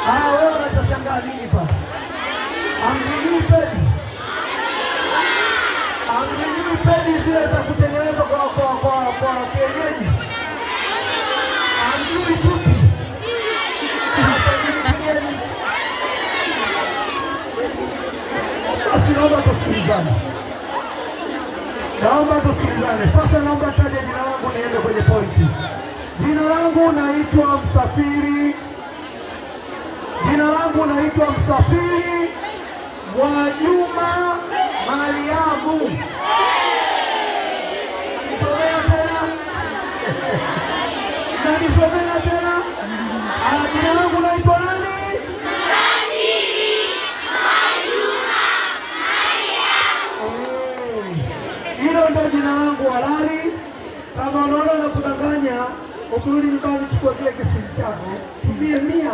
Wewe unachoshangaa nini basi? Amjui pedi. Amjui pedi zile za kutengenezwa kwa kienyeji. Amjui chupi. Basi naomba tusikilizane. Sasa naomba taje jina langu niende kwenye pointi. Jina langu naitwa Msafiri. Msafiri Mwajuma Mariamu. Nisomea tena. Jina langu naitwa nani? Hilo ndio jina langu halali. Kama unaona na kudanganya, ukirudi nyumbani chukua kile kisimu chako, tumie 100.